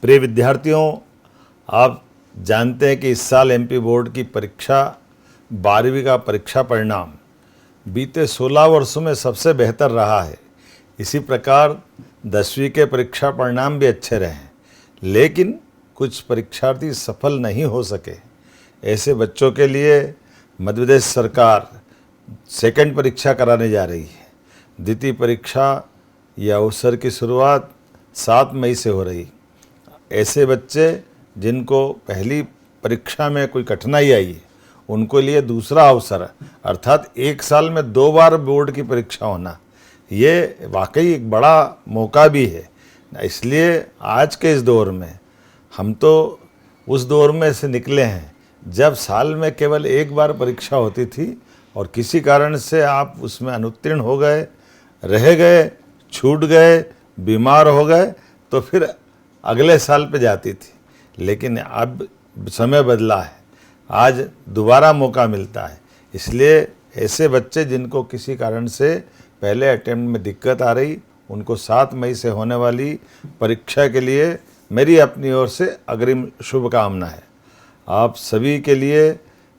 प्रिय विद्यार्थियों, आप जानते हैं कि इस साल एमपी बोर्ड की परीक्षा 12वीं का परीक्षा परिणाम बीते 16 वर्षों में सबसे बेहतर रहा है। इसी प्रकार 10वीं के परीक्षा परिणाम भी अच्छे रहे, लेकिन कुछ परीक्षार्थी सफल नहीं हो सके। ऐसे बच्चों के लिए मध्य प्रदेश सरकार सेकंड परीक्षा कराने जा रही है। द्वितीय परीक्षा या अवसर की शुरुआत 7 मई से हो रही। ऐसे बच्चे जिनको पहली परीक्षा में कोई कठिनाई आई है, उनको लिए दूसरा अवसर अर्थात 1 साल में 2 बार बोर्ड की परीक्षा होना, ये वाकई एक बड़ा मौका भी है। इसलिए आज के इस दौर में हम तो उस दौर में से निकले हैं जब साल में केवल 1 बार परीक्षा होती थी और किसी कारण से आप उसमें अनुत्तीर्ण हो गए, रह गए, छूट गए, बीमार हो गए तो फिर अगले साल पे जाती थी। लेकिन अब समय बदला है, आज दोबारा मौका मिलता है। इसलिए ऐसे बच्चे जिनको किसी कारण से पहले अटेम्प्ट में दिक्कत आ रही, उनको 7 मई से होने वाली परीक्षा के लिए मेरी अपनी ओर से अग्रिम शुभकामना है। आप सभी के लिए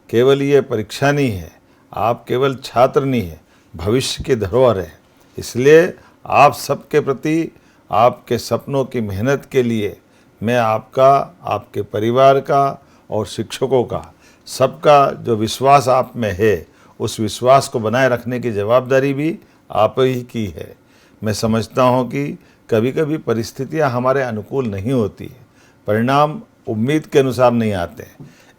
केवल ये परीक्षा नहीं है, आप केवल छात्र नहीं है, भविष्य की धरोहर है। इसलिए आप सबके प्रति, आपके सपनों की मेहनत के लिए मैं आपका, आपके परिवार का और शिक्षकों का, सबका जो विश्वास आप में है, उस विश्वास को बनाए रखने की जवाबदारी भी आप ही की है। मैं समझता हूँ कि कभी कभी परिस्थितियाँ हमारे अनुकूल नहीं होती है, परिणाम उम्मीद के अनुसार नहीं आते,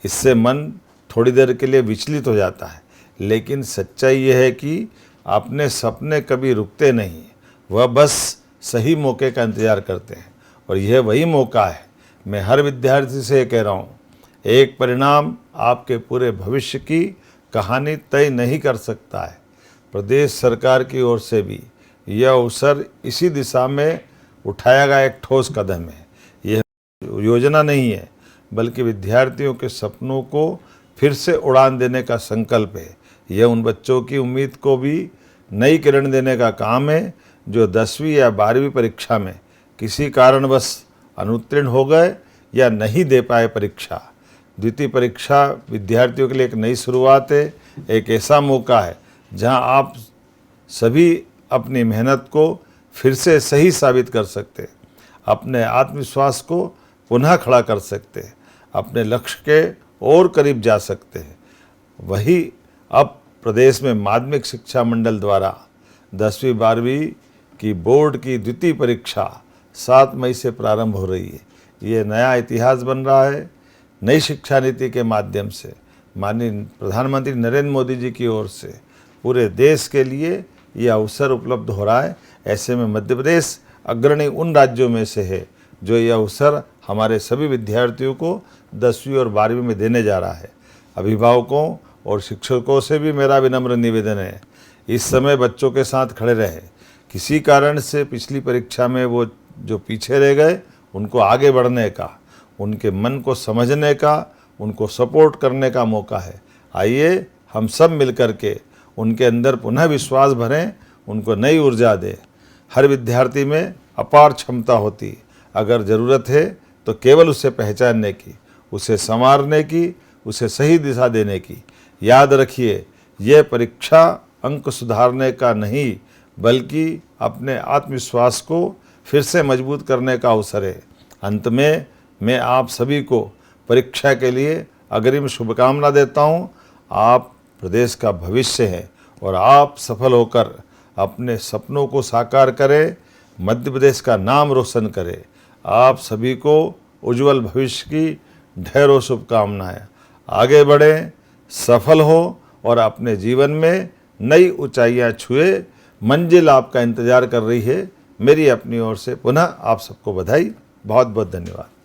इससे मन थोड़ी देर के लिए विचलित हो जाता है। लेकिन सच्चाई यह है कि अपने सपने कभी रुकते नहीं, वह बस सही मौके का इंतज़ार करते हैं और यह वही मौका है। मैं हर विद्यार्थी से कह रहा हूँ, एक परिणाम आपके पूरे भविष्य की कहानी तय नहीं कर सकता है। प्रदेश सरकार की ओर से भी यह अवसर इसी दिशा में उठाया गया एक ठोस कदम है। यह योजना नहीं है, बल्कि विद्यार्थियों के सपनों को फिर से उड़ान देने का संकल्प है। यह उन बच्चों की उम्मीद को भी नई किरण देने का काम है जो 10वीं या 12वीं परीक्षा में किसी कारणवश अनुत्तीर्ण हो गए या नहीं दे पाए परीक्षा। द्वितीय परीक्षा विद्यार्थियों के लिए एक नई शुरुआत है, एक ऐसा मौका है जहां आप सभी अपनी मेहनत को फिर से सही साबित कर सकते हैं, अपने आत्मविश्वास को पुनः खड़ा कर सकते हैं, अपने लक्ष्य के और करीब जा सकते हैं। वही अब प्रदेश में माध्यमिक शिक्षा मंडल द्वारा 10वीं 12वीं की बोर्ड की द्वितीय परीक्षा 7 मई से प्रारंभ हो रही है। ये नया इतिहास बन रहा है। नई शिक्षा नीति के माध्यम से माननीय प्रधानमंत्री नरेंद्र मोदी जी की ओर से पूरे देश के लिए ये अवसर उपलब्ध हो रहा है। ऐसे में मध्य प्रदेश अग्रणी उन राज्यों में से है जो ये अवसर हमारे सभी विद्यार्थियों को 10वीं और 12वीं में देने जा रहा है। अभिभावकों और शिक्षकों से भी मेरा विनम्र निवेदन है, इस समय बच्चों के साथ खड़े रहे। किसी कारण से पिछली परीक्षा में वो जो पीछे रह गए, उनको आगे बढ़ने का, उनके मन को समझने का, उनको सपोर्ट करने का मौका है। आइए हम सब मिलकर के उनके अंदर पुनः विश्वास भरें, उनको नई ऊर्जा दें। हर विद्यार्थी में अपार क्षमता होती, अगर ज़रूरत है तो केवल उसे पहचानने की, उसे संवारने की, उसे सही दिशा देने की। याद रखिए, यह परीक्षा अंक सुधारने का नहीं, बल्कि अपने आत्मविश्वास को फिर से मजबूत करने का अवसर है। अंत में मैं आप सभी को परीक्षा के लिए अग्रिम शुभकामना देता हूँ। आप प्रदेश का भविष्य हैं और आप सफल होकर अपने सपनों को साकार करें, मध्य प्रदेश का नाम रोशन करें। आप सभी को उज्जवल भविष्य की ढेरों शुभकामनाएं। आगे बढ़ें, सफल हो और अपने जीवन में नई ऊंचाइयां छुए। मंजिल आपका इंतजार कर रही है। मेरी अपनी ओर से पुनः आप सबको बधाई। बहुत बहुत धन्यवाद।